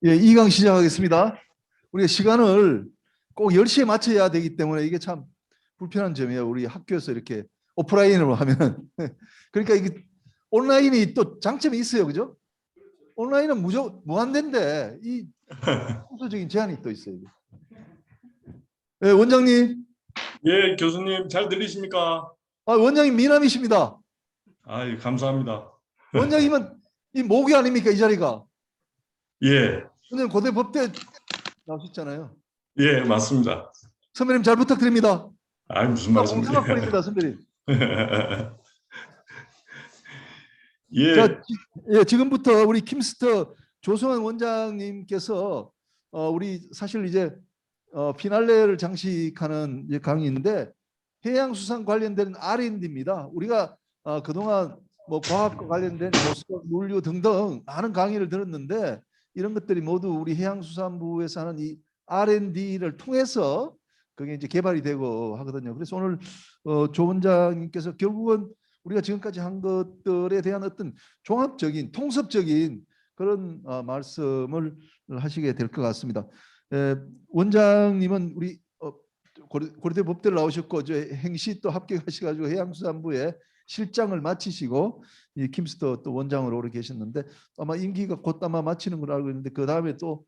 예, 2강 시작하겠습니다. 우리가 시간을 꼭 10시에 맞춰야 되기 때문에 이게 참 불편한 점이에요. 우리 학교에서 이렇게 오프라인으로 하면. 그러니까 이게 온라인이 또 장점이 있어요. 그죠? 온라인은 무한대인데 이 순서적인 제한이 또 있어요. 예, 원장님. 예, 교수님 잘 들리십니까? 아, 원장님 미남이십니다. 아유, 감사합니다. 원장님은 이 모기 아닙니까? 이 자리가. 예, 원장님 고대 법대 나오셨잖아요. 예, 맞습니다. 선배님 잘 부탁드립니다. 아유, 무슨 제가 말씀이세요? 공산학번입니다, 선배님. 예, 자, 예, 지금부터 우리 킴스터 조성환 원장님께서 우리 사실 이제 피날레를 장식하는 이제 강의인데 해양수산 관련된 R&D입니다. 우리가 그동안 뭐 과학과 관련된 모습, 물류 등등 많은 강의를 들었는데 이런 것들이 모두 우리 해양수산부에서 하는 이 R&D를 통해서 그게 이제 개발이 되고 하거든요. 그래서 오늘 조 원장님께서 결국은 우리가 지금까지 한 것들에 대한 어떤 종합적인 통섭적인 그런 말씀을 하시게 될 것 같습니다. 원장님은 우리 고려대 법대를 나오셨고 행시 또 합격하셔가지고 해양수산부에 실장을 마치시고 이 킴스터 또 원장으로 오래 계셨는데 아마 임기가 곧 아마 마치는 걸로 알고 있는데 그 다음에 또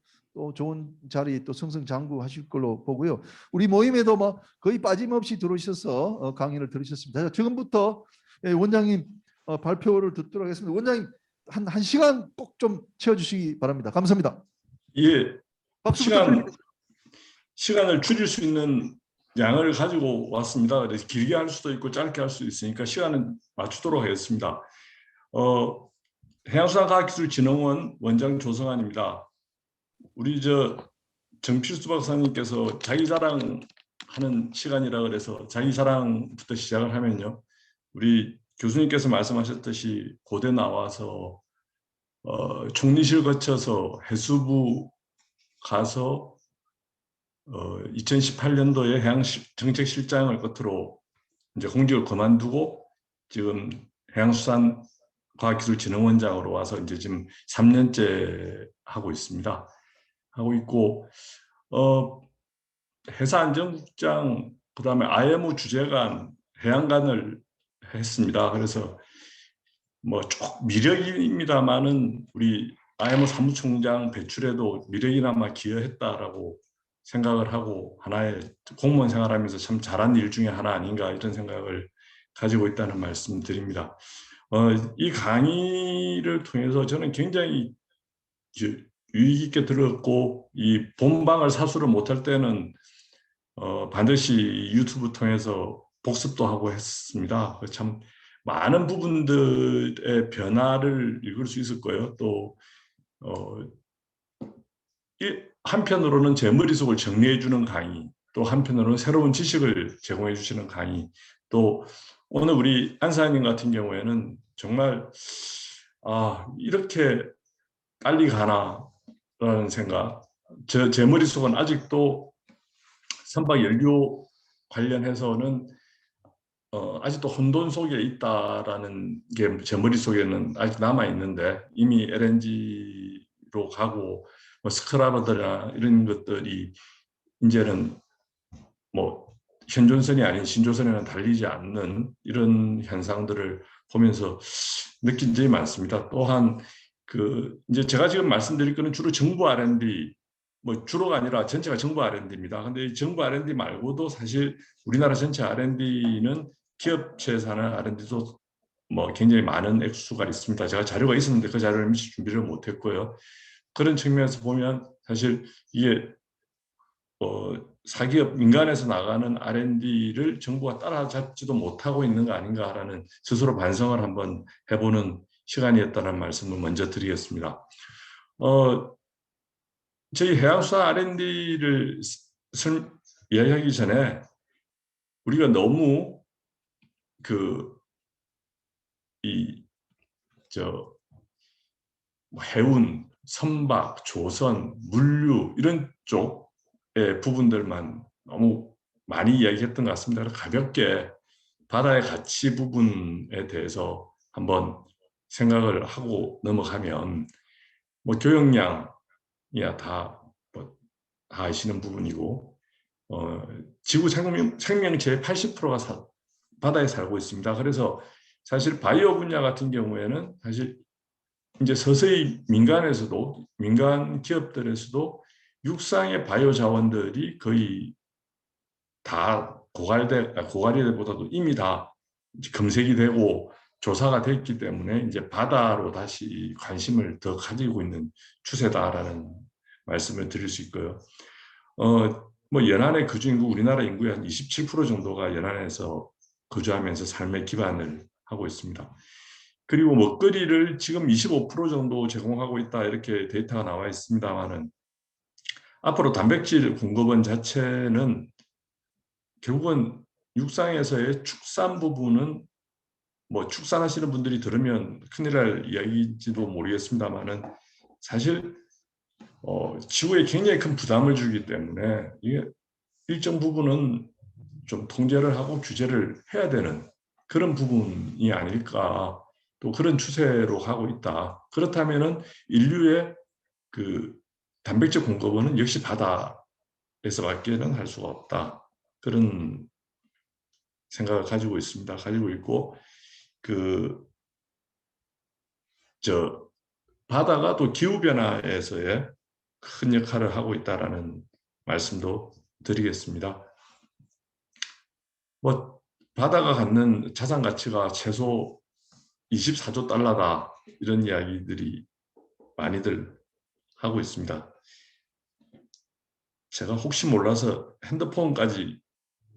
좋은 자리 또 승승장구하실 걸로 보고요. 우리 모임에도 뭐 거의 빠짐없이 들어오셔서 강의를 들으셨습니다. 자, 지금부터 원장님 발표를 듣도록 하겠습니다. 원장님 한 시간 꼭 좀 채워주시기 바랍니다. 감사합니다. 예, 박수 부탁드립니다. 시간을 줄일 수 있는 양을 가지고 왔습니다. 그래서 길게 할 수도 있고 짧게 할 수도 있으니까 시간은 맞추도록 하겠습니다. 해양수산과학기술진흥원 원장 조성환입니다. 우리 정필수 박사님께서 자기 자랑하는 시간이라 그래서 자기 자랑부터 시작을 하면요. 우리 교수님께서 말씀하셨듯이 고대 나와서 총리실 거쳐서 해수부 가서 2018년도에 해양정책실장을 끝으로 이제 공직을 그만두고 지금 해양수산과학기술진흥원장으로 와서 이제 지금 3년째 하고 있습니다. 하고 있고 해사안전국장 그다음에 IMO 주재관 해양관을 했습니다. 그래서 뭐 쭉 미력입니다만은 우리 IMO 사무총장 배출에도 미력이나마 기여했다라고 생각을 하고 하나의 공무원 생활하면서 참 잘한 일 중에 하나 아닌가 이런 생각을 가지고 있다는 말씀 드립니다. 이 강의를 통해서 저는 굉장히 유익 있게 들었고 이 본방을 사수를 못할 때는 반드시 유튜브 통해서 복습도 하고 했습니다. 참 많은 부분들의 변화를 읽을 수 있을 거예요. 또 한편으로는 제 머릿속을 정리해 주는 강의, 또 한편으로는 새로운 지식을 제공해 주시는 강의, 또 오늘 우리 안사님 같은 경우에는 정말 이렇게 빨리 가나라는 생각. 제 머릿속은 아직도 선박 연료 관련해서는 아직도 혼돈 속에 있다라는 게 제 머릿속에는 아직 남아 있는데 이미 LNG로 가고 뭐 스크라버들이나 이런 것들이 이제는 뭐 현존선이 아닌 신조선이랑 달리지 않는 이런 현상들을 보면서 느낀 점이 많습니다. 또한 이제 제가 지금 말씀드릴 거는 주로 정부 R&D, 뭐 주로가 아니라 전체가 정부 R&D입니다. 근데 이 정부 R&D 말고도 사실 우리나라 전체 R&D는 기업체에서 하는 R&D도 뭐 굉장히 많은 액수가 있습니다. 제가 자료가 있었는데 그 자료를 미처 준비를 못했고요. 그런 측면에서 보면 사실 이게 사기업 민간에서 나가는 R&D를 정부가 따라잡지도 못하고 있는 거 아닌가라는 스스로 반성을 한번 해보는 시간이었다는 말씀을 먼저 드리겠습니다. 저희 해양수산 R&D를 이야기하기 전에 우리가 너무 해운, 선박, 조선, 물류 이런 쪽의 부분들만 너무 많이 이야기했던 것 같습니다. 가볍게 바다의 가치 부분에 대해서 한번 생각을 하고 넘어가면 뭐 교역량이야 다 아시는 부분이고 지구 생명체의 80%가 바다에 살고 있습니다. 그래서 사실 바이오 분야 같은 경우에는 사실 이제 서서히 민간 기업들에서도 육상의 바이오 자원들이 거의 다 고갈이보다도 이미 다 검색이 되고 조사가 됐기 때문에 이제 바다로 다시 관심을 더 가지고 있는 추세다라는 말씀을 드릴 수 있고요. 뭐 연안의 거주인구 우리나라 인구의 한 27% 정도가 연안에서 거주하면서 삶의 기반을 하고 있습니다. 그리고 먹거리를 지금 25% 정도 제공하고 있다 이렇게 데이터가 나와 있습니다만은 앞으로 단백질 공급원 자체는 결국은 육상에서의 축산 부분은 뭐 축산하시는 분들이 들으면 큰일 날 이야기인지도 모르겠습니다만은 사실 지구에 굉장히 큰 부담을 주기 때문에 이게 일정 부분은 좀 통제를 하고 규제를 해야 되는 그런 부분이 아닐까, 또 그런 추세로 가고 있다. 그렇다면은 인류의 그 단백질 공급원은 역시 바다에서밖에는 할 수가 없다. 그런 생각을 가지고 있습니다. 가지고 있고 바다가 또 기후 변화에서의 큰 역할을 하고 있다라는 말씀도 드리겠습니다. 뭐 바다가 갖는 자산 가치가 최소 24조 달러다 이런 이야기들이 많이들 하고 있습니다. 제가 혹시 몰라서 핸드폰까지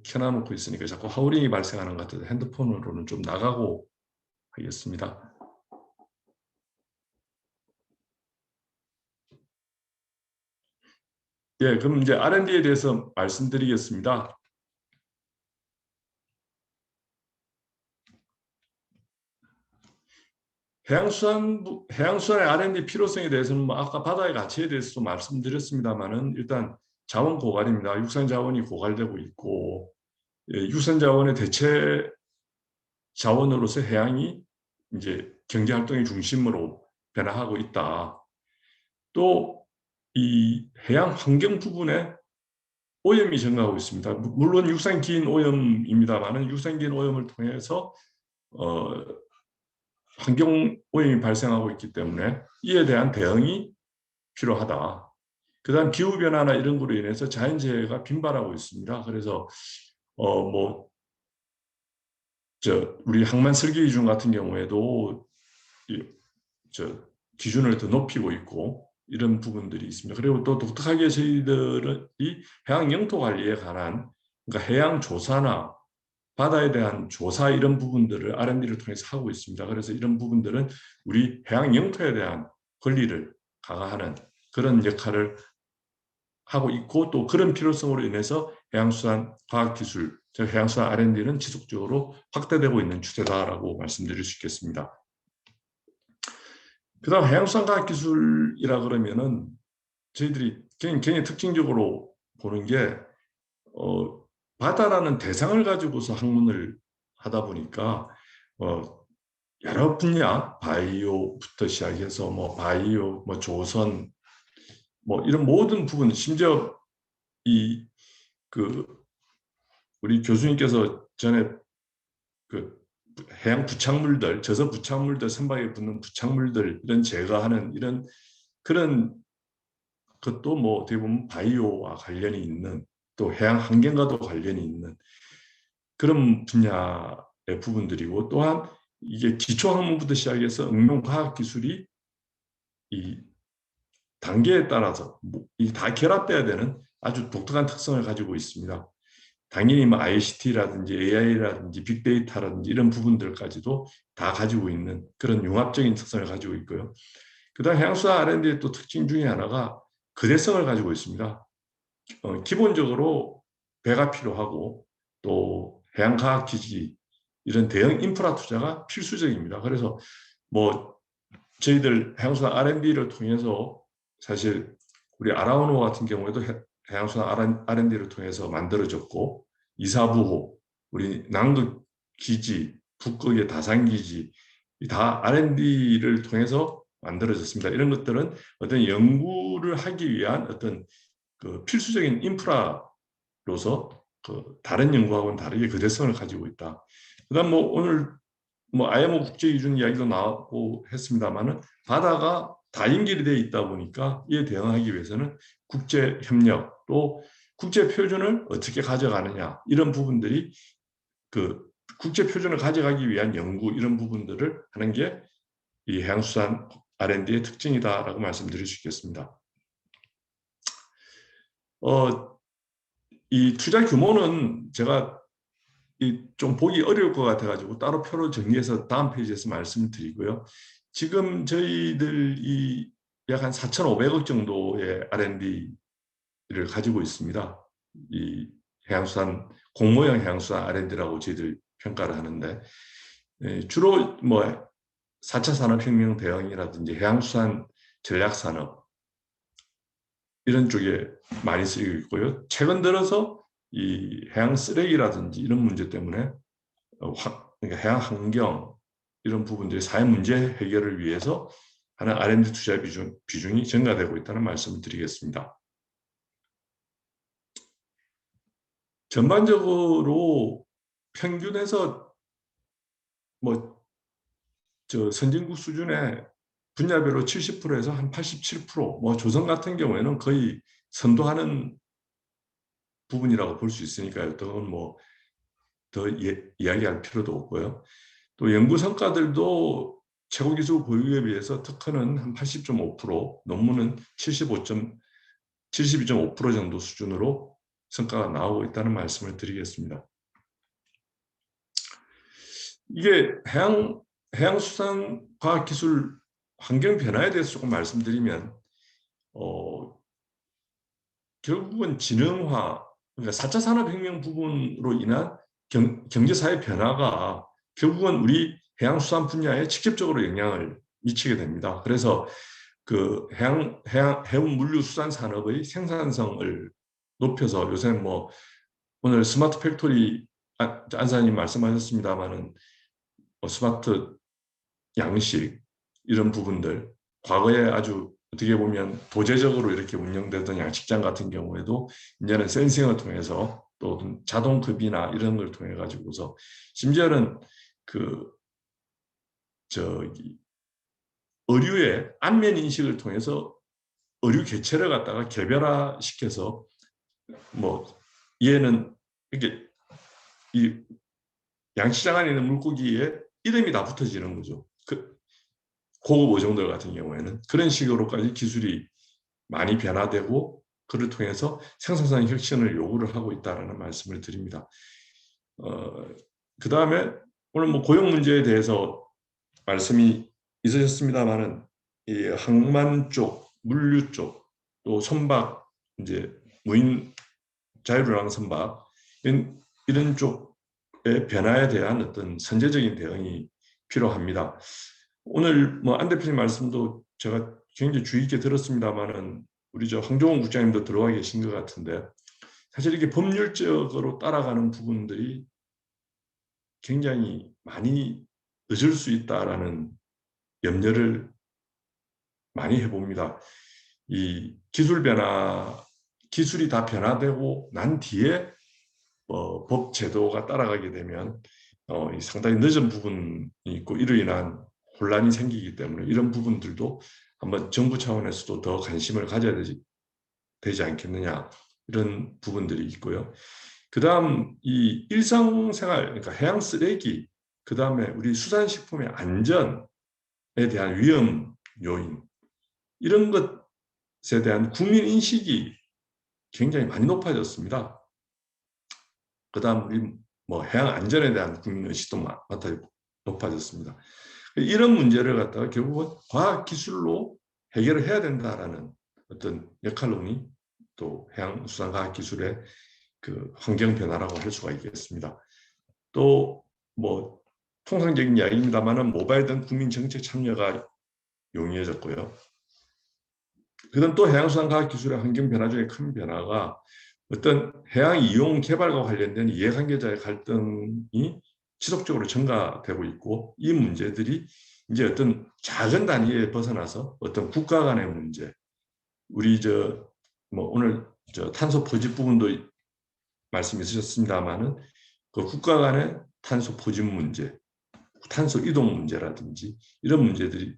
켜놔놓고 있으니까 자꾸 하우링이 발생하는 것 같아서 핸드폰으로는 좀 나가고 하겠습니다. 예, 그럼 이제 R&D에 대해서 말씀드리겠습니다. 해양수산의 R&D 필요성에 대해서는 뭐 아까 바다의 가치에 대해서도 말씀드렸습니다만은 일단 자원 고갈입니다. 육산 자원이 고갈되고 있고 육산 자원의 대체 자원으로서 해양이 이제 경제 활동의 중심으로 변화하고 있다. 또 이 해양 환경 부분에 오염이 증가하고 있습니다. 물론 육산기인 오염입니다만은 육산기인 오염을 통해서 환경 오염이 발생하고 있기 때문에 이에 대한 대응이 필요하다. 그다음 기후 변화나 이런 거로 인해서 자연재해가 빈발하고 있습니다. 그래서 우리 항만 설계기준 같은 경우에도 기준을 더 높이고 있고 이런 부분들이 있습니다. 그리고 또 독특하게 저희들이 해양 영토 관리에 관한 그러니까 해양 조사나 바다에 대한 조사 이런 부분들을 R&D를 통해서 하고 있습니다. 그래서 이런 부분들은 우리 해양 영토에 대한 권리를 강화하는 그런 역할을 하고 있고 또 그런 필요성으로 인해서 해양수산 과학기술, 즉 해양수산 R&D는 지속적으로 확대되고 있는 추세다라고 말씀드릴 수 있겠습니다. 그 다음 해양수산 과학기술이라 그러면은 저희들이 굉장히 특징적으로 보는 게 바다라는 대상을 가지고서 학문을 하다 보니까 여러 분야 바이오부터 시작해서 뭐 바이오, 뭐 조선, 뭐 이런 모든 부분 심지어 우리 교수님께서 전에 해양 부착물들, 저서 부착물들, 선박에 붙는 부착물들 이런 제거하는 이런 그런 것도 뭐 어떻게 보면 바이오와 관련이 있는 또 해양 환경과도 관련이 있는 그런 분야의 부분들이고 또한 이게 기초학문부터 시작해서 응용과학기술이 이 단계에 따라서 다 결합돼야 되는 아주 독특한 특성을 가지고 있습니다. 당연히 뭐 ICT라든지 AI라든지 빅데이터라든지 이런 부분들까지도 다 가지고 있는 그런 융합적인 특성을 가지고 있고요. 그다음 해양수산 R&D의 또 특징 중에 하나가 거대성을 가지고 있습니다. 기본적으로 배가 필요하고 또 해양과학기지 이런 대형 인프라 투자가 필수적입니다. 그래서 뭐 저희들 해양수산 R&D를 통해서 사실 우리 아라오노 같은 경우에도 해양수산 R&D를 통해서 만들어졌고 이사부호, 우리 남극기지, 북극의 다산기지 다 R&D를 통해서 만들어졌습니다. 이런 것들은 어떤 연구를 하기 위한 어떤 그 필수적인 인프라로서 그 다른 연구하고는 다르게 거대성을 가지고 있다. 그다음 뭐 오늘 뭐 IMO 국제 기준 이야기도 나오고 했습니다만은 바다가 다 연결이 되어 있다 보니까 이에 대응하기 위해서는 국제 협력 또 국제 표준을 어떻게 가져가느냐 이런 부분들이 그 국제 표준을 가져가기 위한 연구 이런 부분들을 하는 게 이 해양수산 R&D의 특징이다라고 말씀드릴 수 있겠습니다. 이 투자 규모는 제가 좀 보기 어려울 것 같아가지고 따로 표로 정리해서 다음 페이지에서 말씀드리고요. 지금 저희들이 약 한 4,500억 정도의 R&D를 가지고 있습니다. 이 해양수산 공모형 해양수산 R&D라고 저희들 평가를 하는데 주로 뭐 4차 산업혁명 대응이라든지 해양수산 전략산업 이런 쪽에 많이 쓰이고 있고요. 최근 들어서 이 해양 쓰레기라든지 이런 문제 때문에 그러니까 해양 환경 이런 부분들이 사회 문제 해결을 위해서 하는 R&D 투자 비중이 증가되고 있다는 말씀을 드리겠습니다. 전반적으로 평균에서 뭐 선진국 수준의 분야별로 70%에서 한 87%, 뭐 조선 같은 경우에는 거의 선도하는 부분이라고 볼 수 있으니까요. 더 이야기할 필요도 없고요. 또 연구 성과들도 최고 기술 보유에 비해서 특허는 한 80.5%, 논문은 72.5% 정도 수준으로 성과가 나오고 있다는 말씀을 드리겠습니다. 이게 해양수산과학기술 환경 변화에 대해서 조금 말씀드리면 결국은 진흥화, 그러니까 4차 산업혁명 부분으로 인한 경제사회 변화가 결국은 우리 해양수산 분야에 직접적으로 영향을 미치게 됩니다. 그래서 그 해운 물류 수산 산업의 생산성을 높여서 요새 뭐 오늘 스마트 팩토리 안사님 말씀하셨습니다만은 스마트 양식 이런 부분들 과거에 아주 어떻게 보면 도제적으로 이렇게 운영되던 양식장 같은 경우에도 이제는 센싱을 통해서 또 자동급이나 이런 걸 통해 가지고서 심지어는 그 의류의 안면 인식을 통해서 의류 개체를 갖다가 개별화시켜서 뭐 얘는 이렇게 이 양식장 안에 있는 물고기에 이름이 다 붙어지는 거죠. 고급 어종들 같은 경우에는 그런 식으로까지 기술이 많이 변화되고 그를 통해서 생산성 혁신을 요구를 하고 있다는 말씀을 드립니다. 그 다음에 오늘 뭐 고용 문제에 대해서 말씀이 있으셨습니다만은 이 항만 쪽, 물류 쪽, 또 선박 이제 무인 자율운항 선박 이런 쪽의 변화에 대한 어떤 선제적인 대응이 필요합니다. 오늘 뭐 안 대표님 말씀도 제가 굉장히 주의 있게 들었습니다만은 우리 황종훈 국장님도 들어와 계신 것 같은데 사실 이게 법률적으로 따라가는 부분들이 굉장히 많이 늦을 수 있다라는 염려를 많이 해봅니다. 이 기술이 다 변화되고 난 뒤에 법 제도가 따라가게 되면 상당히 늦은 부분이 있고 이로 인한 혼란이 생기기 때문에 이런 부분들도 한번 정부 차원에서도 더 관심을 가져야 되지 않겠느냐 이런 부분들이 있고요. 그 다음 이 일상생활 그러니까 해양 쓰레기 그 다음에 우리 수산식품의 안전에 대한 위험 요인 이런 것에 대한 국민 인식이 굉장히 많이 높아졌습니다. 그 다음 우리 뭐 해양 안전에 대한 국민 의식도 높아졌습니다. 이런 문제를 갖다가 결국은 과학 기술로 해결을 해야 된다라는 어떤 역할론이 또 해양수산과학기술의 그 환경 변화라고 할 수가 있겠습니다. 또 뭐 통상적인 이야기입니다만은 모바일 등 국민 정책 참여가 용이해졌고요. 그다음 또 해양수산과학기술의 환경 변화 중에 큰 변화가 어떤 해양 이용 개발과 관련된 이해관계자의 갈등이 지속적으로 증가되고 있고, 이 문제들이 이제 어떤 작은 단위에 벗어나서 어떤 국가 간의 문제, 우리 뭐 오늘 탄소 포집 부분도 말씀 있으셨습니다만은 그 국가 간의 탄소 포집 문제, 탄소 이동 문제라든지 이런 문제들이,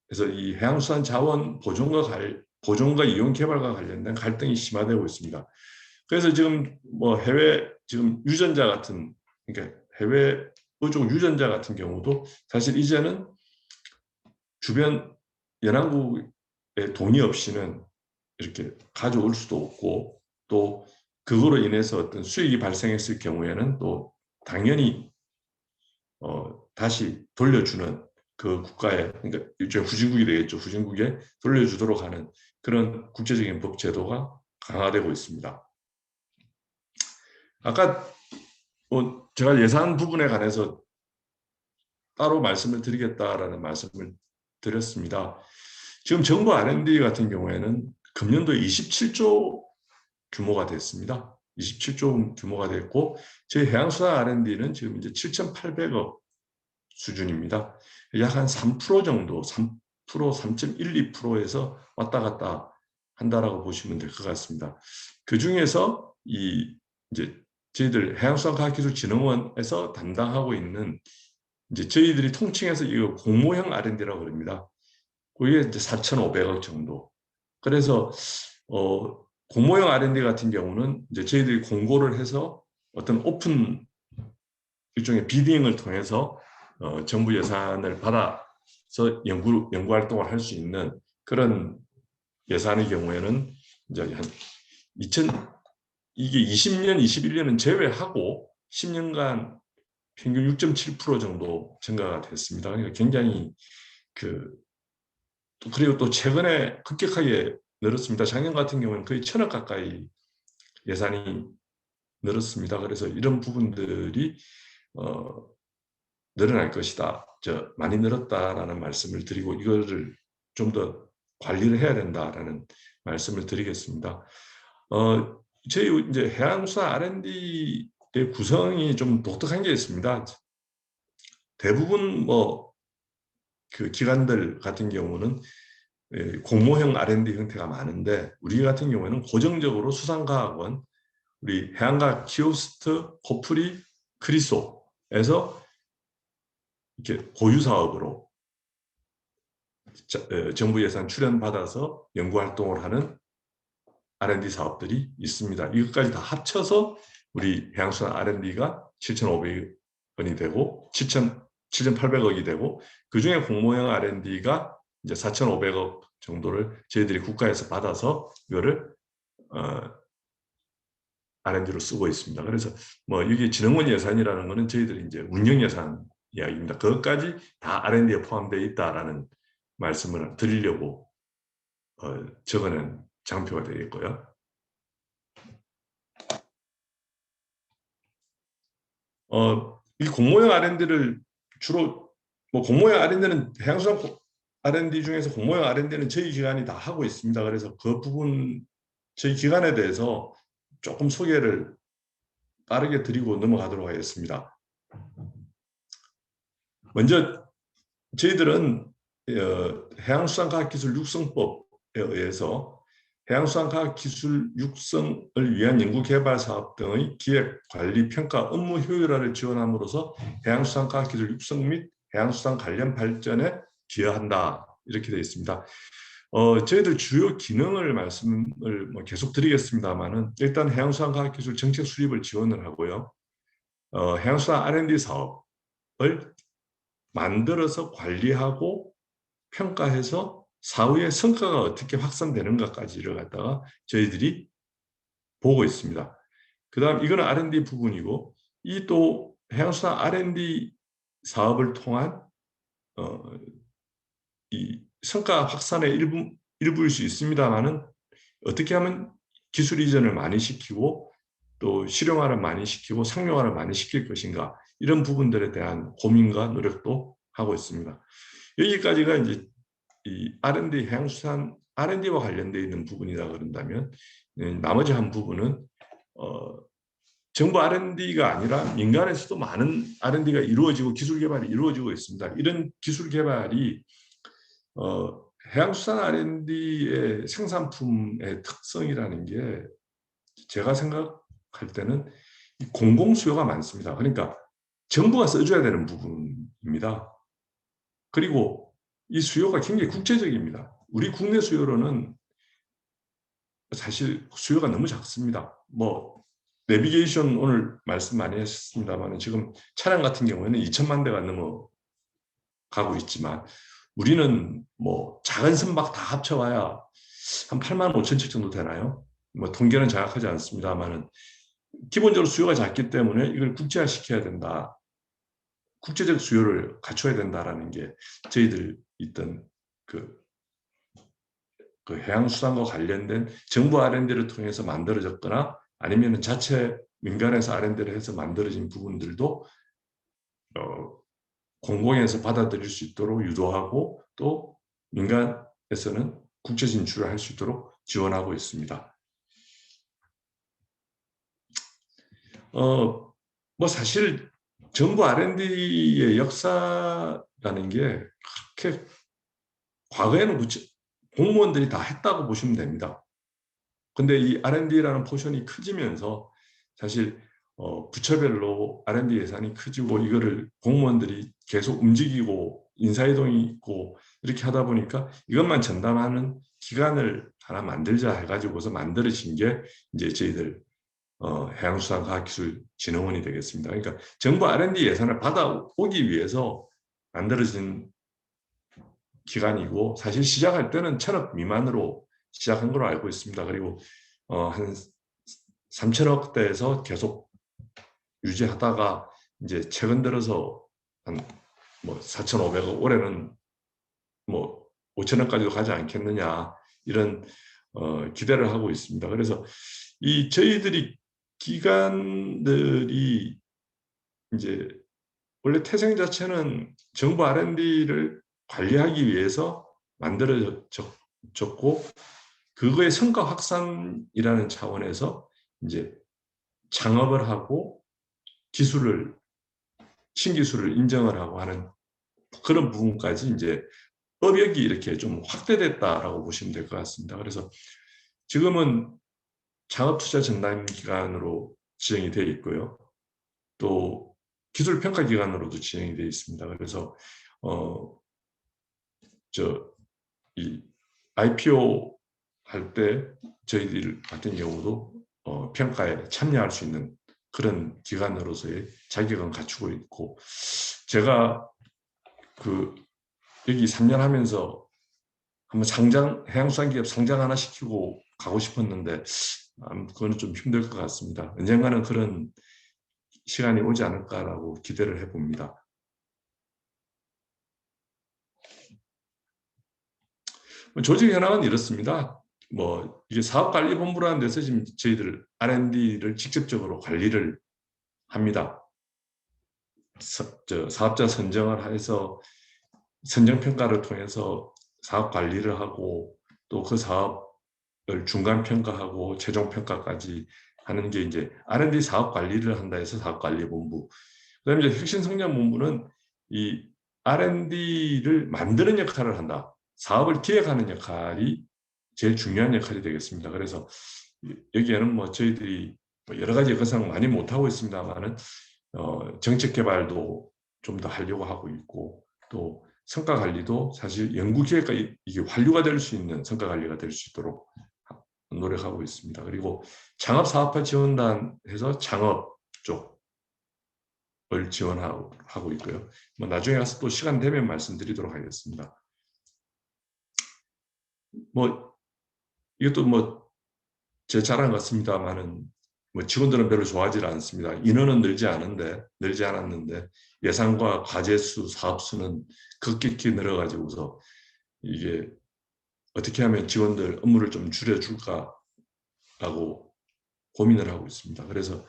그래서 이 해양수산 자원 보존과 이용 개발과 관련된 갈등이 심화되고 있습니다. 그래서 지금 뭐 해외 지금 유전자 같은, 그러니까 해외 의족 유전자 같은 경우도 사실 이제는 주변 연안국의 동의 없이는 이렇게 가져올 수도 없고, 또 그거로 인해서 어떤 수익이 발생했을 경우에는 또 당연히 다시 돌려주는, 그 국가에, 그러니까 일종의 후진국이 되겠죠. 후진국에 돌려주도록 하는 그런 국제적인 법 제도가 강화되고 있습니다. 아까 제가 예산 부분에 관해서 따로 말씀을 드리겠다라는 말씀을 드렸습니다. 지금 정부 R&D 같은 경우에는 금년도에 27조 규모가 됐습니다. 27조 규모가 됐고, 저희 해양수산 R&D는 지금 이제 7,800억 수준입니다. 약 한 3% 정도, 3%, 3.12%에서 왔다 갔다 한다라고 보시면 될 것 같습니다. 그 중에서 이제 저희들 해양수산과학기술진흥원에서 담당하고 있는, 이제 저희들이 통칭해서 이거 공모형 R&D라고 그럽니다. 그게 이제 4,500억 정도. 그래서 공모형 R&D 같은 경우는 이제 저희들이 공고를 해서 어떤 오픈 일종의 비딩을 통해서 정부 예산을 받아서 연구 활동을 할 수 있는 그런 예산의 경우에는 이제 한 이게 20년, 21년은 제외하고 10년간 평균 6.7% 정도 증가가 됐습니다. 그러니까 굉장히 그리고 또 최근에 급격하게 늘었습니다. 작년 같은 경우는 거의 1,000억 가까이 예산이 늘었습니다. 그래서 이런 부분들이 늘어날 것이다, 많이 늘었다라는 말씀을 드리고, 이거를 좀 더 관리를 해야 된다라는 말씀을 드리겠습니다. 저희 이제 해양수산 R&D의 구성이 좀 독특한 게 있습니다. 대부분 그 기관들 같은 경우는 공모형 R&D 형태가 많은데, 우리 같은 경우에는 고정적으로 수산과학원, 우리 해양과학 키오스트, 코프리, 크리소에서 이렇게 고유 사업으로 정부 예산 출연받아서 연구 활동을 하는 R&D 사업들이 있습니다. 이것까지 다 합쳐서 우리 해양수산 R&D가 7,500원이 되고 7,800억이 되고, 그중에 공모형 R&D가 이제 4,500억 정도를 저희들이 국가에서 받아서 이거를 R&D로 쓰고 있습니다. 그래서 이게 진흥원 예산이라는 거는 저희들이 이제 운영 예산 이야기입니다. 그것까지 다 R&D에 포함되어 있다라는 말씀을 드리려고 적어낸 장표가 되겠고요. 이 공모형 R&D를 주로 공모형 R&D는 해양수산 R&D 중에서 공모형 R&D는 저희 기관이 다 하고 있습니다. 그래서 그 부분 저희 기관에 대해서 조금 소개를 빠르게 드리고 넘어가도록 하겠습니다. 먼저 저희들은 해양수산과학기술 육성법에 의해서 해양수산과학기술 육성을 위한 연구개발 사업 등의 기획, 관리, 평가, 업무 효율화를 지원함으로써 해양수산과학기술 육성 및 해양수산 관련 발전에 기여한다, 이렇게 되어 있습니다. 저희들 주요 기능을 말씀을 계속 드리겠습니다만은, 일단 해양수산과학기술 정책 수립을 지원을 하고요. 해양수산 R&D 사업을 만들어서 관리하고 평가해서 사후에 성과가 어떻게 확산되는가까지를 갖다가 저희들이 보고 있습니다. 그 다음 이거는 R&D 부분이고, 이 또 해양수산 R&D 사업을 통한 이 성과 확산의 일부일 수 있습니다만은, 어떻게 하면 기술 이전을 많이 시키고 또 실용화를 많이 시키고 상용화를 많이 시킬 것인가, 이런 부분들에 대한 고민과 노력도 하고 있습니다. 여기까지가 이제 이 R&D, 해양수산 R&D와 관련되어 있는 부분이라 그런다면, 나머지 한 부분은 정부 R&D가 아니라 민간에서도 많은 R&D가 이루어지고 기술 개발이 이루어지고 있습니다. 이런 기술 개발이 해양수산 R&D의 생산품의 특성이라는 게 제가 생각할 때는 공공 수요가 많습니다. 그러니까 정부가 써줘야 되는 부분입니다. 그리고 이 수요가 굉장히 국제적입니다. 우리 국내 수요로는 사실 수요가 너무 작습니다. 뭐 내비게이션 오늘 말씀 많이 하셨습니다만 지금 차량 같은 경우에는 2천만 대가 넘어가고 있지만 우리는 뭐 작은 선박 다 합쳐봐야 한 8만 5천 척 정도 되나요? 뭐 통계는 정확하지 않습니다만은 기본적으로 수요가 작기 때문에 이걸 국제화시켜야 된다. 국제적 수요를 갖춰야 된다라는 게 저희들 있던 그 해양수산과 관련된 정부 R&D를 통해서 만들어졌거나 아니면 자체 민간에서 R&D를 해서 만들어진 부분들도 공공에서 받아들일 수 있도록 유도하고 또 민간에서는 국제 진출을 할 수 있도록 지원하고 있습니다. 뭐 사실 정부 R&D의 역사라는 게 그렇게 과거에는 공무원들이 다 했다고 보시면 됩니다. 근데 이 R&D라는 포션이 커지면서 사실 부처별로 R&D 예산이 커지고 이거를 공무원들이 계속 움직이고 인사이동이 있고 이렇게 하다 보니까 이것만 전담하는 기관을 하나 만들자 해가지고서 만들어진 게 이제 저희들 해양수산과학기술진흥원이 되겠습니다. 그러니까 정부 R&D 예산을 받아오기 위해서 만들어진 기관이고 사실 시작할 때는 1,000억 미만으로 시작한 걸로 알고 있습니다. 그리고 한 3천억대에서 계속 유지하다가 이제 최근 들어서 한 뭐 4,500억 올해는 뭐 5천억까지도 가지 않겠느냐 이런 기대를 하고 있습니다. 그래서 이 저희들이 기관들이 이제 원래 태생 자체는 정부 R&D를 관리하기 위해서 만들어졌고 그거의 성과 확산이라는 차원에서 이제 창업을 하고 신기술을 인정을 하고 하는 그런 부분까지 이제 업역이 이렇게 좀 확대됐다라고 보시면 될 것 같습니다. 그래서 지금은 창업투자전담기관으로 지정이 되어 있고요. 또 기술평가기관으로도 지정이 되어 있습니다. 그래서 이 IPO 할 때 저희들 같은 경우도 평가에 참여할 수 있는 그런 기관으로서의 자격은 갖추고 있고 제가 여기 3년 하면서 한번 해양수산기업 상장 하나 시키고 가고 싶었는데 그거는 좀 힘들 것 같습니다. 언젠가는 그런 시간이 오지 않을까라고 기대를 해봅니다. 조직 현황은 이렇습니다. 뭐 이게 사업관리본부라는 데서 지금 저희들 R&D를 직접적으로 관리를 합니다. 사업자 선정을 해서 선정평가를 통해서 사업 관리를 하고 또 그 사업을 중간 평가하고 최종 평가까지 하는 게 이제 R&D 사업 관리를 한다 해서 사업관리본부. 그다음에 이제 혁신성장본부는 이 R&D를 만드는 역할을 한다. 사업을 기획하는 역할이 제일 중요한 역할이 되겠습니다. 그래서 여기에는 뭐 저희들이 여러 가지 여건상 많이 못하고 있습니다만은 정책 개발도 좀 더 하려고 하고 있고 또 성과 관리도 사실 연구 기획과 이게 환류가 될 수 있는 성과 관리가 될 수 있도록 노력하고 있습니다. 그리고 창업 사업화 지원단에서 창업 쪽을 지원하고 있고요. 뭐 나중에 가서 또 시간 되면 말씀드리도록 하겠습니다. 뭐 이것도 뭐 제 자랑 같습니다만은 뭐 직원들은 별로 좋아하지 않습니다. 인원은 늘지 않았는데 예산과 과제 수, 사업 수는 급격히 늘어가지고서 이게 어떻게 하면 직원들 업무를 좀 줄여줄까라고 고민을 하고 있습니다. 그래서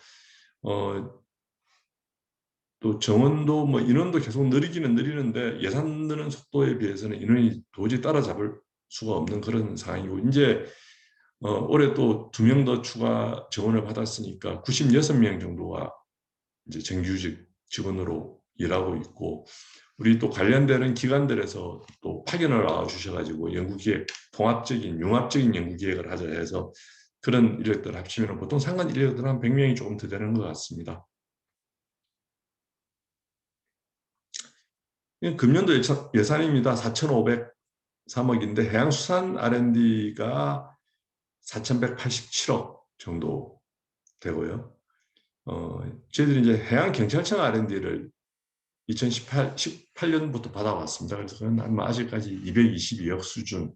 또 정원도 뭐 인원도 계속 늘리기는 느리는데 예산 느는 속도에 비해서는 인원이 도저히 따라잡을 수가 없는 그런 상황이고 이제 올해 또 2명 더 추가 지원을 받았으니까 96명 정도가 이제 정규직 직원으로 일하고 있고, 우리 또 관련되는 기관들에서 또 파견을 나와 주셔가지고 연구기획, 통합적인 융합적인 연구기획을 하자 해서 그런 인력들 합치면 보통 상관 인력들은 한 100명이 조금 더 되는 것 같습니다. 금년도 예산입니다. 4,503억인데 해양수산 R&D가 4,187억 정도 되고요. 저희들이 이제 해양경찰청 R&D를 2018년부터 받아왔습니다. 그래서 그건 아마 아직까지 222억 수준.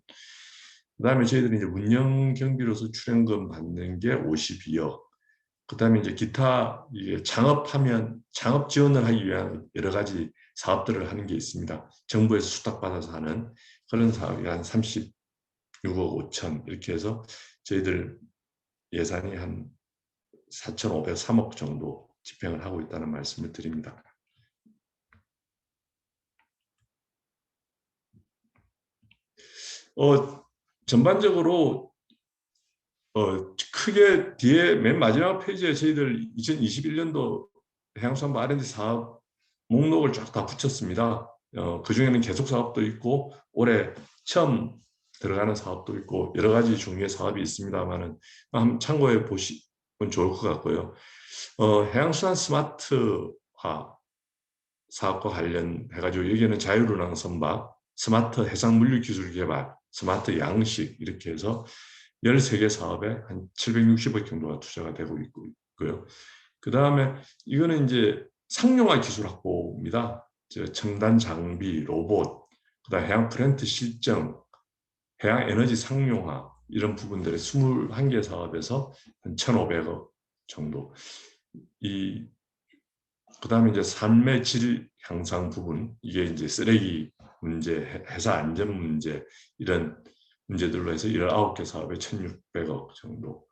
그다음에 저희들이 이제 운영 경비로서 출연금 받는 게 52억. 그다음에 이제 기타 이게 창업 지원을 하기 위한 여러 가지 사업들을 하는 게 있습니다. 정부에서 수탁받아서 하는 그런 사업이 한 36억 5천 이렇게 해서 저희들 예산이 한 4,503억 정도 집행을 하고 있다는 말씀을 드립니다. 전반적으로 크게 뒤에 맨 마지막 페이지에 저희들 2021년도 해양수산부 R&D 사업 목록을 쫙 다 붙였습니다. 그중에는 계속 사업도 있고 올해 처음 들어가는 사업도 있고 여러 가지 종류의 사업이 있습니다만은 한번 참고해 보시면 좋을 것 같고요. 해양수산 스마트화 사업과 관련해가지고 여기는 자율운항 선박, 스마트 해상물류 기술 개발, 스마트 양식 이렇게 해서 13개 사업에 한 760억 정도가 투자가 되고 있고요. 그 다음에 이거는 이제 상용화 기술 확보입니다. 첨단 장비, 로봇, 그다음 해양 플랜트 실정, 해양 에너지 상용화 이런 부분들의 21개 사업에서 한 1,500억 정도. 그다음에 이제 삶의 질 향상 부분, 이게 이제 쓰레기 문제, 회사 안전 문제 이런 문제들로 해서 19개 사업에 1,600억 정도.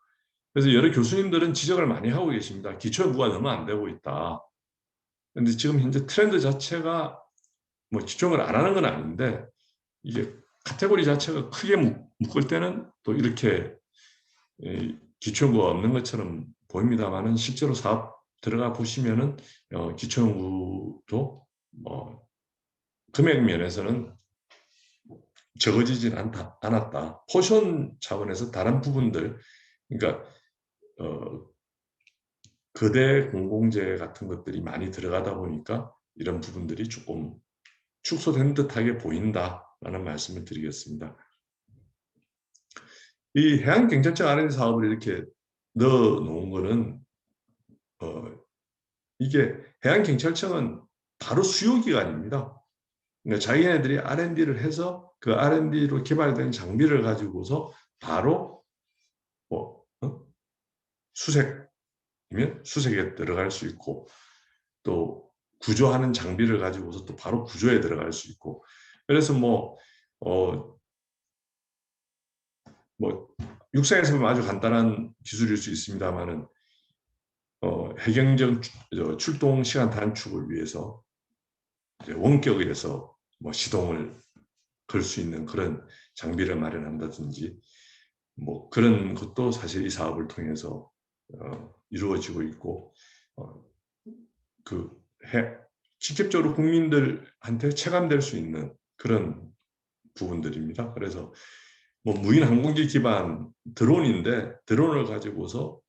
그래서 여러 교수님들은 지적을 많이 하고 계십니다. 기초연구가 너무 안 되고 있다. 그런데 지금 현재 트렌드 자체가 뭐 기초연구를 안 하는 건 아닌데 이게 카테고리 자체가 크게 묶을 때는 또 이렇게 기초연구가 없는 것처럼 보입니다만은 실제로 사업 들어가 보시면은 기초연구도 금액 면에서는 적어지진 않았다. 포션 차원에서 다른 부분들, 그러니까 거대 공공재 같은 것들이 많이 들어가다 보니까 이런 부분들이 조금 축소된 듯하게 보인다라는 말씀을 드리겠습니다. 이 해양경찰청 R&D 사업을 이렇게 넣어 놓은 거는 이게 해양경찰청은 바로 수요기관입니다. 그러니까 자기네들이 R&D를 해서 그 R&D로 개발된 장비를 가지고서 바로 수색이면 수색에 들어갈 수 있고 또 구조하는 장비를 가지고서 또 바로 구조에 들어갈 수 있고, 그래서 육상에서 보면 아주 간단한 기술일 수 있습니다만은 해경정 출동 시간 단축을 위해서 원격에서 시동을 걸 수 있는 그런 장비를 마련한다든지 그런 것도 사실 이 사업을 통해서 이루어지고 있고 직접적으로 국민들한테 체감될 수 있는 그런 부분들입니다. 그래서 무인 항공기 기반 드론인데 드론을 가지고서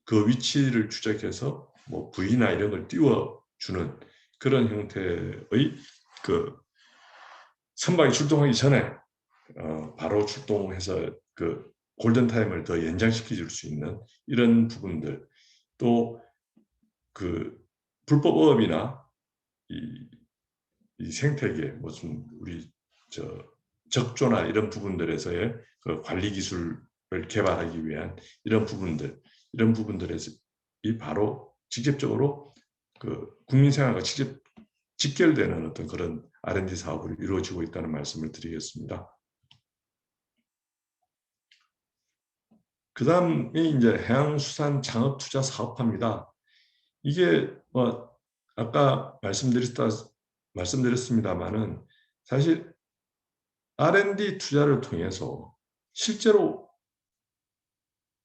그 위치를 추적해서 부위나 이런 걸 띄워주는 그런 형태의 선박이 출동하기 전에 바로 출동해서 그 골든타임을 더 연장시켜 줄 수 있는 이런 부분들, 또 그 불법어업이나 이 생태계 무슨 우리 적조나 이런 부분들에서의 그 관리 기술을 개발하기 위한 이런 부분들에서 바로 직접적으로 그 국민 생활과 직접 직결되는 어떤 그런 R&D 사업으로 이루어지고 있다는 말씀을 드리겠습니다. 그 다음이 이제 해양수산 창업투자 사업화입니다. 이게 아까 말씀드렸습니다만은 사실 R&D 투자를 통해서 실제로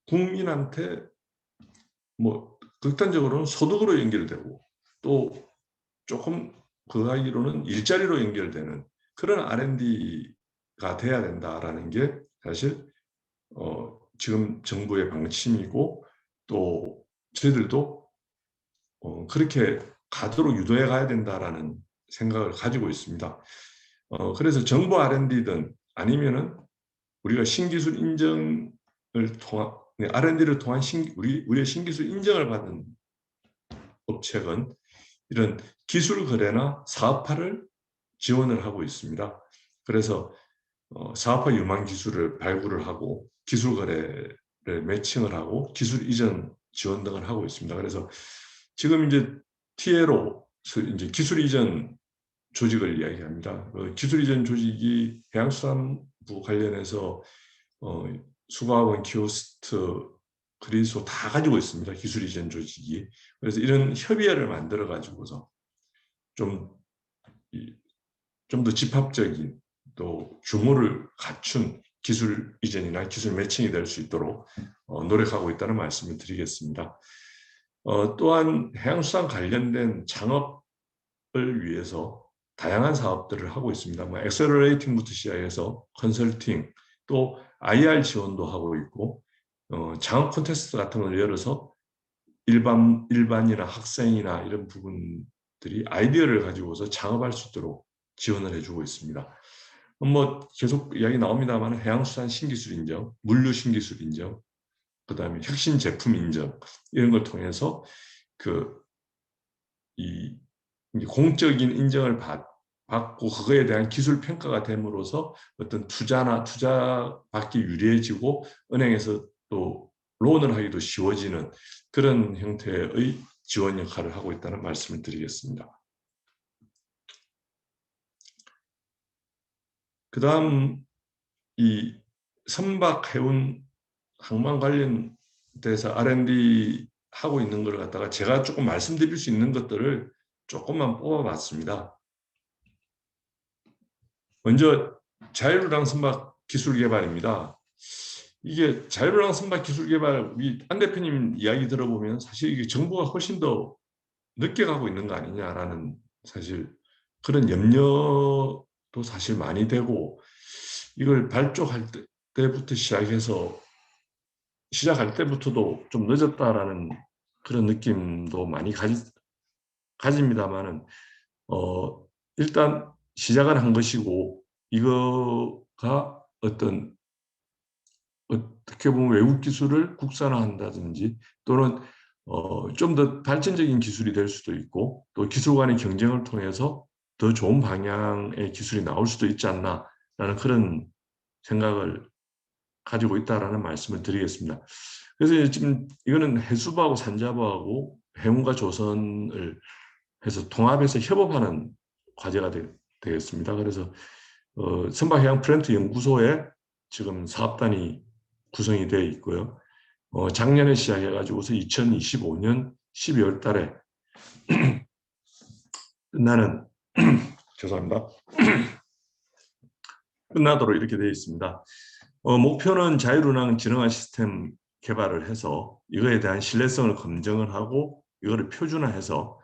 국민한테 뭐 극단적으로는 소득으로 연결되고 또 조금 그 하기로는 일자리로 연결되는 그런 R&D가 돼야 된다라는 게 사실 지금 정부의 방침이고 또 저희들도 그렇게 가도록 유도해 가야 된다라는 생각을 가지고 있습니다. 그래서 정부 R&D든 아니면은 우리가 신기술 인정을 통한 R&D를 통한 우리의 신기술 인정을 받은 업체는 이런 기술 거래나 사업화를 지원을 하고 있습니다. 그래서 사업화 유망 기술을 발굴을 하고 기술 거래를 매칭을 하고 기술 이전 지원 등을 하고 있습니다. 그래서 지금 이제 TLO 이제 기술 이전 조직을 이야기합니다. 기술 이전 조직이 해양수산부 관련해서 수거학원, 키오스트, 그리소 다 가지고 있습니다. 기술 이전 조직이. 그래서 이런 협의회를 만들어 가지고서 좀 더 집합적인 또 규모를 갖춘 기술 이전이나 기술 매칭이 될 수 있도록 노력하고 있다는 말씀을 드리겠습니다. 또한 해양수산 관련된 창업을 위해서 다양한 사업들을 하고 있습니다. 뭐 엑셀러레이팅부터 시작해서 컨설팅, 또 IR 지원도 하고 있고 창업 콘테스트 같은 걸 열어서 일반이나 학생이나 이런 부분들이 아이디어를 가지고서 창업할 수 있도록 지원을 해주고 있습니다. 뭐 계속 이야기 나옵니다만 해양수산 신기술 인정, 물류 신기술 인정, 그다음에 혁신 제품 인정 이런 걸 통해서 이 공적인 인정을 받고 그거에 대한 기술 평가가 됨으로써 어떤 투자 받기 유리해지고 은행에서 또 론을 하기도 쉬워지는 그런 형태의 지원 역할을 하고 있다는 말씀을 드리겠습니다. 그 다음 이 선박 해운 항만 관련돼서 R&D 하고 있는 걸 갖다가 제가 조금 말씀드릴 수 있는 것들을 조금만 뽑아봤습니다. 먼저 자율우랑 선박 기술 개발입니다. 이게 자율우랑 선박 기술 개발, 우리 안 대표님 이야기 들어보면 사실 이게 정부가 훨씬 더 늦게 가고 있는 거 아니냐라는 사실 그런 염려도 사실 많이 되고, 이걸 발족할 때부터 시작할 때부터도 좀 늦었다라는 그런 느낌도 많이 가집니다만은 일단 시작을 한 것이고, 이거가 어떻게 보면 외국 기술을 국산화한다든지 또는 좀 더 발전적인 기술이 될 수도 있고, 또 기술 간의 경쟁을 통해서 더 좋은 방향의 기술이 나올 수도 있지 않나라는 그런 생각을 가지고 있다라는 말씀을 드리겠습니다. 그래서 지금 이거는 해수부하고 산자부하고 해운과 조선을 해서 통합해서 협업하는 과제가 되겠습니다. 그래서 선박해양 플랜트 연구소에 지금 사업단이 구성이 되어 있고요. 작년에 시작해가지고서 2025년 12월 달에 끝나는 죄송합니다. 끝나도록 이렇게 되어 있습니다. 목표는 자율운항 지능화 시스템 개발을 해서 이거에 대한 신뢰성을 검증을 하고 이거를 표준화해서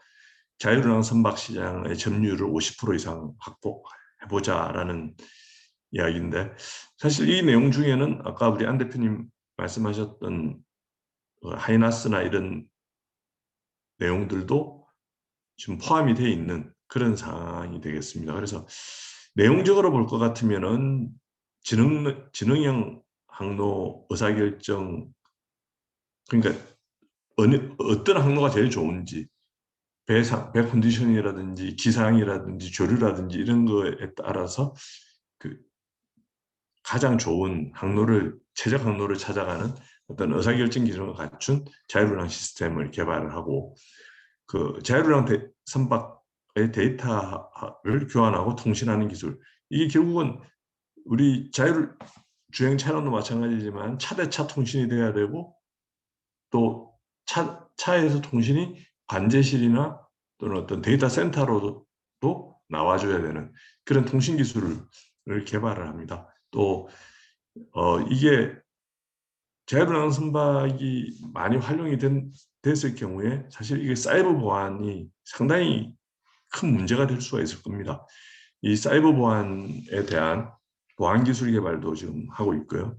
자율운항 선박 시장의 점유율을 50% 이상 확보해보자라는 이야기인데, 사실 이 내용 중에는 아까 우리 안 대표님 말씀하셨던 하이나스나 이런 내용들도 지금 포함이 되어 있는 그런 상황이 되겠습니다. 그래서 내용적으로 볼 것 같으면은 지능형 항로 의사결정, 그러니까 어떤 항로가 제일 좋은지, 배 컨디션이라든지 기상이라든지 조류라든지 이런 거에 따라서 가장 좋은 최적 항로를 찾아가는 어떤 의사결정 기능을 갖춘 자율운항 시스템을 개발을 하고, 자율운항 선박의 데이터를 교환하고 통신하는 기술, 이게 결국은 우리 주행 차량도 마찬가지지만 차대차 통신이 돼야 되고, 또 차에서 통신이 관제실이나 또는 어떤 데이터 센터로도 나와줘야 되는 그런 통신 기술을 개발을 합니다. 또 이게 자율운항 선박이 많이 활용이 됐을 경우에 사실 이게 사이버 보안이 상당히 큰 문제가 될 수가 있을 겁니다. 이 사이버 보안에 대한 보안 기술 개발도 지금 하고 있고요.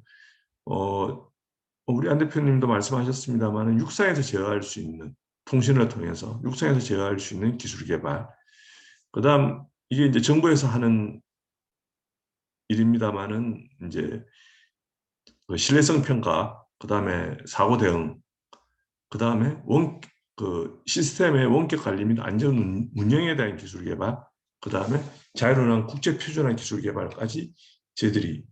우리 안 대표님도 말씀하셨습니다만 육상에서 제어할 수 있는 통신을 통해서 육상에서 제어할 수 있는 기술 개발. 그다음 이게 이제 정부에서 하는 일입니다만은 이제 그 신뢰성 평가, 그다음에 사고 대응, 그다음에 그 시스템의 원격 관리 및 안전 운영에 대한 기술 개발, 그다음에 자율운항 국제 표준화 기술 개발까지 저희들이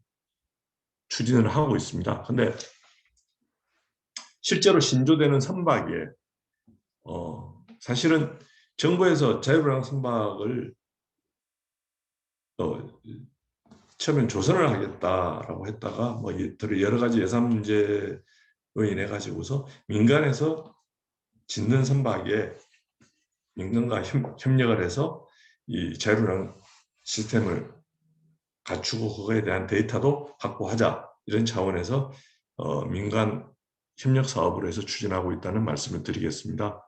추진을 하고 있습니다. 근데 실제로 신조되는 선박에 사실은 정부에서 자율운항 선박을 처음엔 조선을 하겠다라고 했다가 뭐 여러 가지 예산 문제로 인해 가지고서 민간에서 짓는 선박에 민간과 협력을 해서 이 자율운항 시스템을 갖추고 그거에 대한 데이터도 확보하자 이런 차원에서 민간 협력 사업으로 해서 추진하고 있다는 말씀을 드리겠습니다.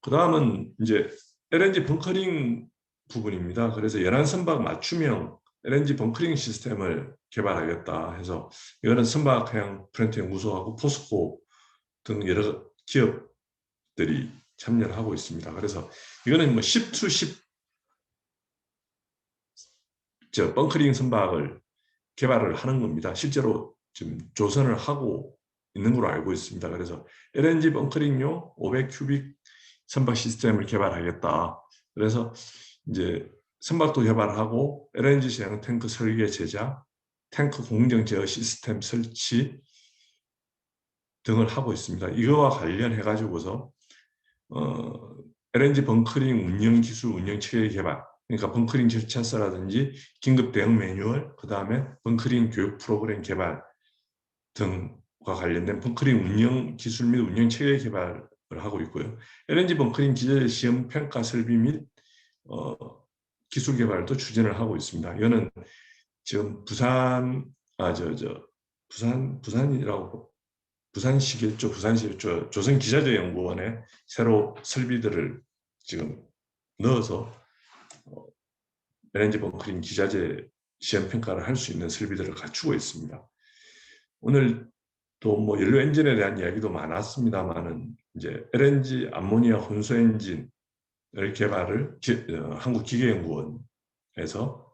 그 다음은 이제 LNG 벙커링 부분입니다. 그래서 연안 선박 맞춤형 LNG 벙커링 시스템을 개발하겠다 해서 이거는 선박해양 프렌트 연구소하고 포스코 등 여러 기업들이 참여를 하고 있습니다. 그래서 이거는 뭐 10to10 벙커링 선박을 개발을 하는 겁니다. 실제로 지금 조선을 하고 있는 걸로 알고 있습니다. 그래서 LNG 벙커링용 500큐빅 선박 시스템을 개발하겠다. 그래서 이제 선박도 개발하고 LNG 제형 탱크 설계 제작, 탱크 공정 제어 시스템 설치 등을 하고 있습니다. 이거와 관련해 가지고서 LNG 벙커링 운영 기술 운영 체계 개발, 그러니까 벙커링 절차서라든지 긴급 대응 매뉴얼, 그 다음에 벙커링 교육 프로그램 개발 등과 관련된 벙커링 운영 기술 및 운영 체계 개발을 하고 있고요. LNG 벙커링 기절 시험 평가 설비 및 기술 개발도 추진을 하고 있습니다. 이거는 지금 부산시겠죠. 조선기자재연구원에 새로 설비들을 지금 넣어서 LNG 벙커링 기자재 시험 평가를 할 수 있는 설비들을 갖추고 있습니다. 오늘 또 뭐 연료 엔진에 대한 이야기도 많았습니다만은 이제 LNG 암모니아 혼수 엔진을 개발을 한국기계연구원에서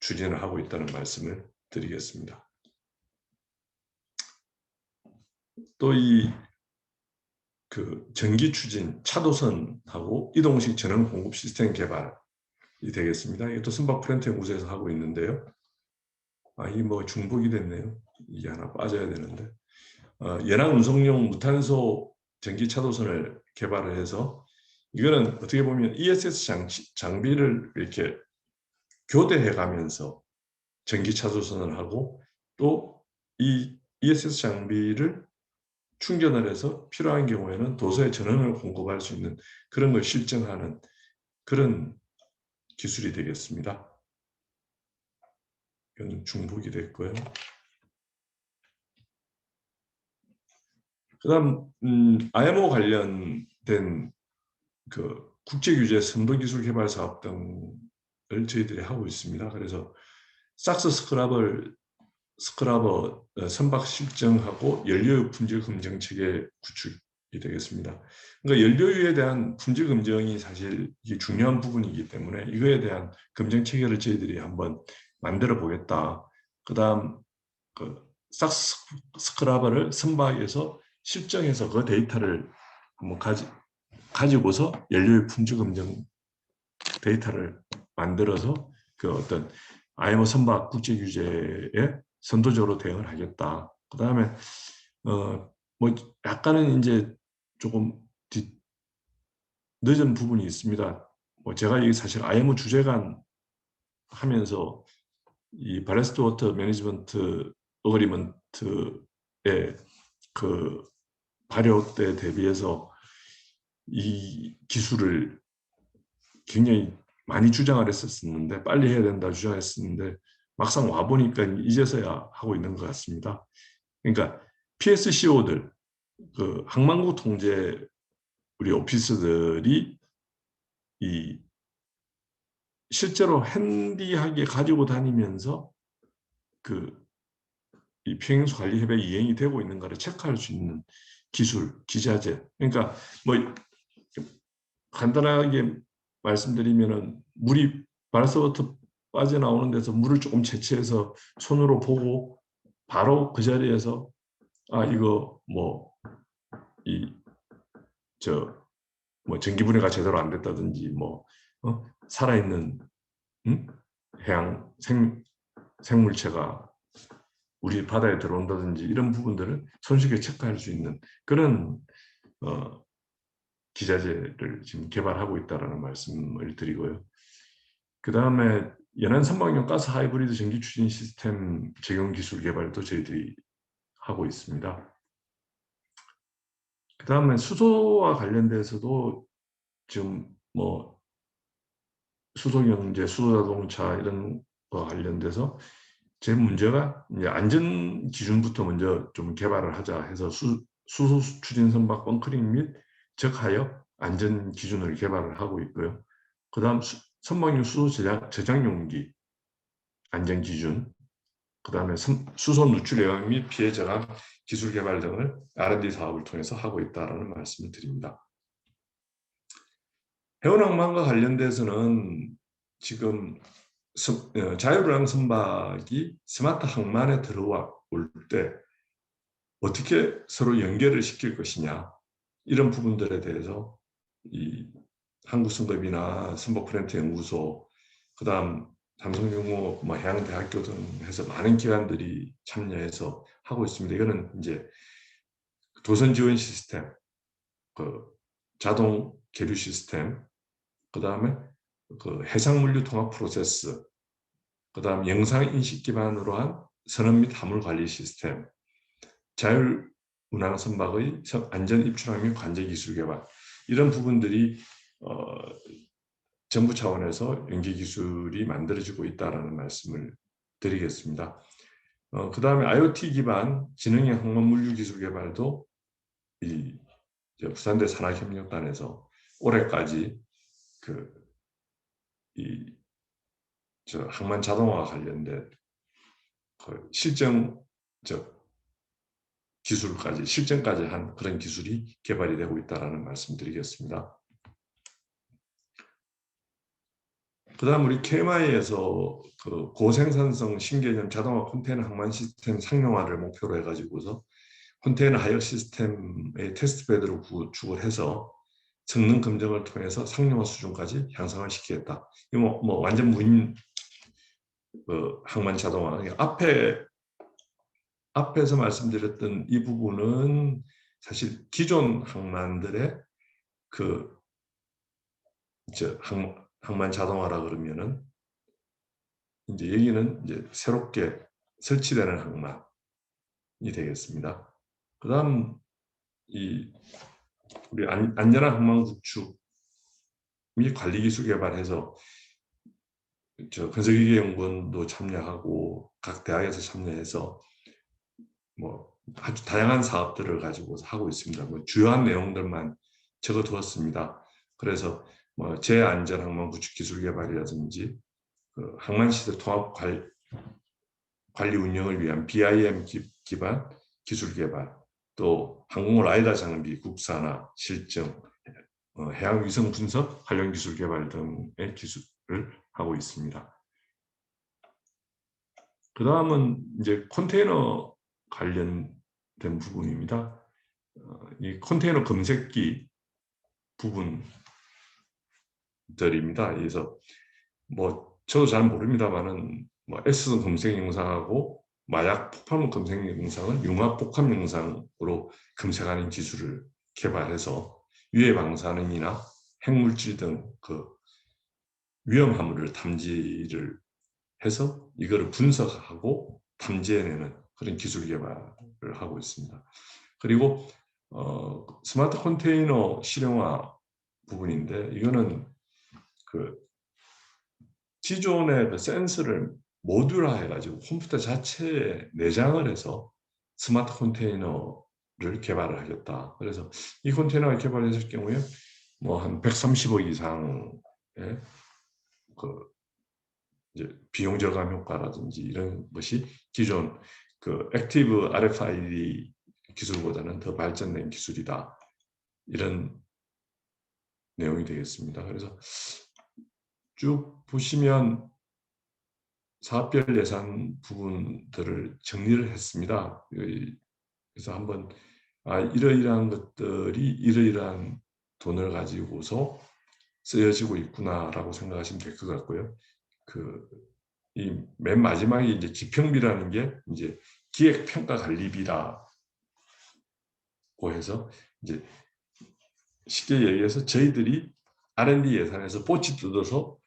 추진을 하고 있다는 말씀을 드리겠습니다. 또 그 전기 추진 차도선하고 이동식 전원 공급 시스템 개발이 되겠습니다. 이것도 선박 프렌트 연구소에서 하고 있는데요. 이 뭐 중복이 됐네요. 이게 하나 빠져야 되는데. 연안 운송용 무탄소 전기 차도선을 개발을 해서 이거는 어떻게 보면 ESS 장비를 이렇게 교대해 가면서 전기 차도선을 하고 또 이 ESS 장비를 충전을 해서 필요한 경우에는 도서에 전원을 공급할 수 있는 그런 걸 실증하는 그런 기술이 되겠습니다. 이건 중복이 됐고요. 그 다음 IMO 관련된 그 국제규제 선도기술 개발 사업 등을 저희들이 하고 있습니다. 그래서 삭스 스크라버 선박 실증하고 연료유 품질 검증 체계 구축이 되겠습니다. 그러니까 연료유에 대한 품질 검증이 사실 이게 중요한 부분이기 때문에 이거에 대한 검증 체계를 저희들이 한번 만들어 보겠다. 그다음 그 삭스 스크라버를 선박에서 실증해서 그 데이터를 한번 가지고서 연료유 품질 검증 데이터를 만들어서 그 어떤 IMO 선박 국제 규제에 선도적으로 대응을 하겠다. 그 다음에 뭐 약간은 이제 조금 늦은 부분이 있습니다. 뭐 제가 이 사실 IMO 주재관 하면서 이 발레스트 워터 매니지먼트 어그리먼트의 그 발효 때 대비해서 이 기술을 굉장히 많이 주장을 했었는데 빨리 해야 된다 주장했었는데 막상 와 보니까 이제서야 하고 있는 것 같습니다. 그러니까 PSCO들 그 항만국 통제 우리 오피스들이 이 실제로 핸디하게 가지고 다니면서 그 이 평행수 관리 협약이 이행이 되고 있는가를 체크할 수 있는 기술, 기자재. 그러니까 뭐 간단하게 말씀드리면은 물이 발사부터 빠져나오는 데서 물을 조금 채취해서 손으로 보고 바로 그 자리에서 아 이거 뭐 이 저 뭐 전기 분해가 제대로 안 됐다든지 뭐 살아있는 해양 생물체가 우리 바다에 들어온다든지 이런 부분들을 손쉽게 체크할 수 있는 그런 기자재를 지금 개발하고 있다는 말씀을 드리고요. 그 다음에 연안 선박용 가스 하이브리드 전기 추진 시스템 적용 기술 개발도 저희들이 하고 있습니다. 그 다음에 수소와 관련돼서도 지금 뭐 수소경제, 수소자동차 이런 거 관련돼서 제 문제가 이제 안전 기준부터 먼저 좀 개발을 하자 해서 수소 추진 선박 벙커링 및 적하역 안전 기준을 개발을 하고 있고요. 그 다음 선박용 수소 저장용기 안전 기준, 그 다음에 수소 누출 예방 및 피해 저감 기술 개발 등을 R&D 사업을 통해서 하고 있다는 말씀을 드립니다. 해운항만과 관련돼서는 지금 자율운항 선박이 스마트 항만에 들어와 올 때 어떻게 서로 연결을 시킬 것이냐 이런 부분들에 대해서 이 한국선급이나 선박프렌트 연구소 그다음 삼성용호 뭐 해양대학교 등 해서 많은 기관들이 참여해서 하고 있습니다. 이거는 이제 도선 지원 시스템, 그 자동 계류 시스템, 그다음에 그 해상물류 통합 프로세스, 그다음 영상 인식 기반으로 한 선원 및 화물 관리 시스템, 자율 운항 선박의 안전 입출항 및 관제 기술 개발 이런 부분들이 정부 차원에서 연계 기술이 만들어지고 있다는 말씀을 드리겠습니다. 그 다음에 IoT 기반 지능형 항만 물류 기술 개발도 이 부산대 산학협력단에서 올해까지 항만 자동화 관련된 실증 기술까지 실증까지 한 그런 기술이 개발이 되고 있다는 말씀드리겠습니다. 그다음 우리 KMI에서 그 고생산성 신개념 자동화 컨테이너 항만 시스템 상용화를 목표로 해가지고서 컨테이너 하역 시스템의 테스트베드로 구축을 해서 성능 검증을 통해서 상용화 수준까지 향상을 시키겠다. 이거 뭐 완전 무인 항만 자동화. 앞에서 말씀드렸던 이 부분은 사실 기존 항만들의 항만 자동화라 그러면은 이제 여기는 이제 새롭게 설치되는 항만이 되겠습니다. 그다음 우리 안전한 항만 구축 및 관리 기술 개발해서 건설기계연구원도 참여하고 각 대학에서 참여해서 뭐 아주 다양한 사업들을 가지고 하고 있습니다. 뭐 주요한 내용들만 적어두었습니다. 그래서 뭐 제안전 항만 구축 기술 개발이라든지 그 항만시설 통합 관리 운영을 위한 BIM 기반 기술 개발, 또 항공 라이더 장비 국산화, 실증, 해양 위성 분석 관련 기술 개발 등의 기술을 하고 있습니다. 그 다음은 이제 컨테이너 관련된 부분입니다. 이 컨테이너 검색기 부분들입니다. 그래서 뭐 저도 잘 모릅니다만은 뭐 S선 검색 영상하고 마약 폭발물 검색 영상은 융합 복합 영상으로 검색하는 기술을 개발해서 유해 방사능이나 핵물질 등 그 위험 화물을 탐지를 해서 이거를 분석하고 탐지해내는 그런 기술 개발을 하고 있습니다. 그리고 스마트 컨테이너 실용화 부분인데 이거는 기존의 그 센스를 모듈화 해가지고 컴퓨터 자체에 내장을 해서 스마트 컨테이너를 개발을 하겠다. 그래서 이 컨테이너를 개발했을 경우에 뭐 한 130억 이상의 그 이제 비용 절감 효과라든지 이런 것이 기존 그 액티브 RFID 기술보다는 더 발전된 기술이다. 이런 내용이 되겠습니다. 그래서 쭉 보시면 사업별 예산 부분들을 정리를 했습니다. 그래서 한번 이러이러한 것들이 이러이러한 돈을 가지고서 쓰여지고 있구나라고 생각하시면 될 것 같고요. 이 맨 마지막에 이제 기평비라는 게 이제 기획평가관리비라고 해서 이제 쉽게 얘기해서 저희들이 R&D 예산에서 꼬치 뜯어서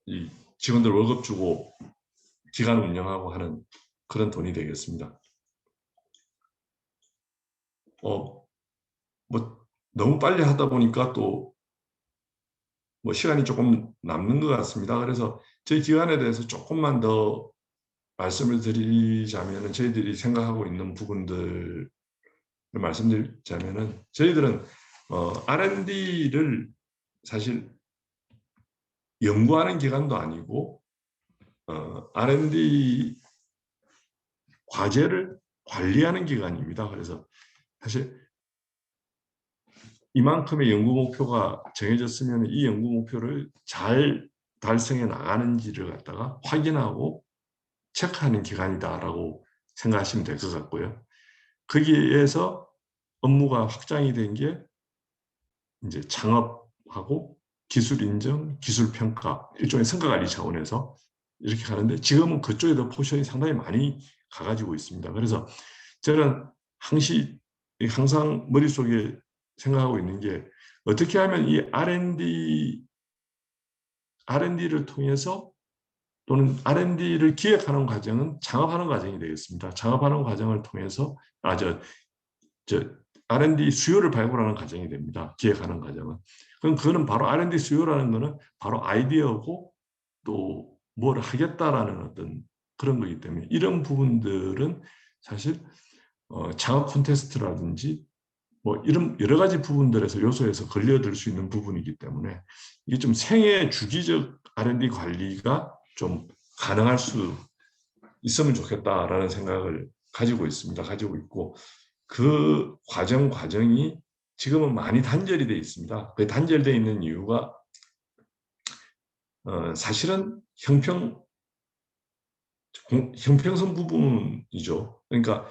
이 직원들 월급 주고 기관 운영하고 하는 그런 돈이 되겠습니다. 뭐 너무 빨리 하다 보니까 또 뭐 시간이 조금 남는 것 같습니다. 그래서 저희 기관에 대해서 조금만 더 말씀을 드리자면은 저희들이 생각하고 있는 부분들을 말씀드리자면은 저희들은 R&D를 사실 연구하는 기관도 아니고 R&D 과제를 관리하는 기관입니다. 그래서 사실 이만큼의 연구 목표가 정해졌으면 이 연구 목표를 잘 달성해 나가는지를 갖다가 확인하고 체크하는 기관이다라고 생각하시면 될 것 같고요. 거기에서 업무가 확장이 된 게 이제 창업하고 기술 인정, 기술 평가, 일종의 성과 관리 차원에서 이렇게 가는데 지금은 그쪽에 더 포션이 상당히 많이 가가지고 있습니다. 그래서 저는 항상 머릿속에 생각하고 있는 게 어떻게 하면 이 R&D를 통해서 또는 R&D를 기획하는 과정은 창업하는 과정이 되겠습니다. 창업하는 과정을 통해서 R&D 수요를 발굴하는 과정이 됩니다. 기획하는 과정은. 그럼 그거는 바로 R&D 수요라는 거는 바로 아이디어고 또 뭘 하겠다라는 어떤 그런 거기 때문에 이런 부분들은 사실 창업 콘테스트라든지 뭐 이런 여러 가지 부분들에서 요소에서 걸려들 수 있는 부분이기 때문에 이게 좀 생애 주기적 R&D 관리가 좀 가능할 수 있으면 좋겠다라는 생각을 가지고 있습니다. 가지고 있고 그 과정이 지금은 많이 단절이 되어 있습니다. 그 단절되어 있는 이유가 사실은 형평성 부분이죠. 그러니까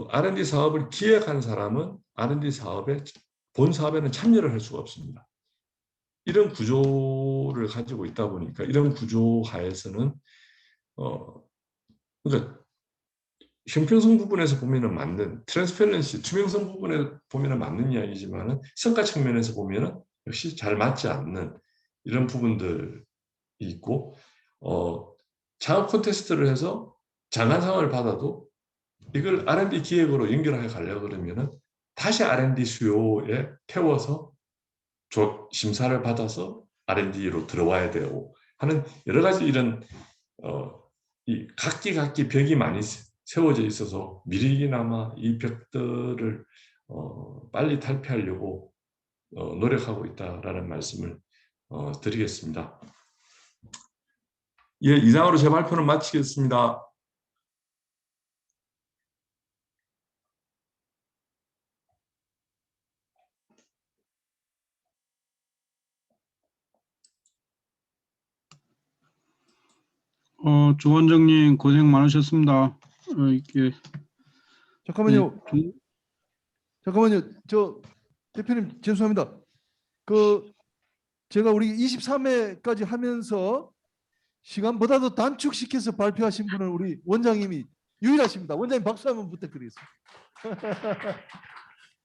R&D 사업을 기획한 사람은 R&D 사업에 본 사업에는 참여를 할 수가 없습니다. 이런 구조를 가지고 있다 보니까 이런 구조 하에서는 그러니까 형평성 부분에서 보면은 맞는 트랜스퍼런시 투명성 부분에 보면은 맞는 이야기지만은 성과 측면에서 보면은 역시 잘 맞지 않는 이런 부분들이 있고 창업 콘테스트를 해서 장안상을 받아도 이걸 R&D 기획으로 연결해 가려고 그러면은 다시 R&D 수요에 태워서 심사를 받아서 R&D로 들어와야 되고 하는 여러 가지 이런 이 각기 벽이 많이 세워져 있어서 미리나마 이 벽들을 빨리 탈피하려고 노력하고 있다라는 말씀을 드리겠습니다. 예, 이상으로 제 발표는 마치겠습니다. 조 원장님 고생 많으셨습니다. 이게 잠깐만요. 잠깐만요. 저 대표님 죄송합니다. 제가 우리 23회까지 하면서 시간보다도 단축시켜서 발표하신 분은 우리 원장님이 유일하십니다. 원장님 박수 한번 부탁드리겠습니다.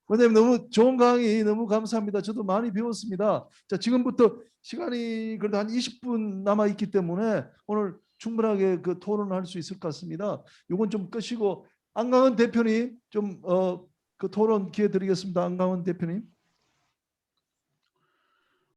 원장님 너무 좋은 강의 너무 감사합니다. 저도 많이 배웠습니다. 자, 지금부터 시간이 그래도 한 20분 남아 있기 때문에 오늘 충분하게 그 토론을 할 수 있을 것 같습니다. 이건 좀 끄시고 안강원 대표님 좀 그 토론 기회 드리겠습니다. 안강원 대표님.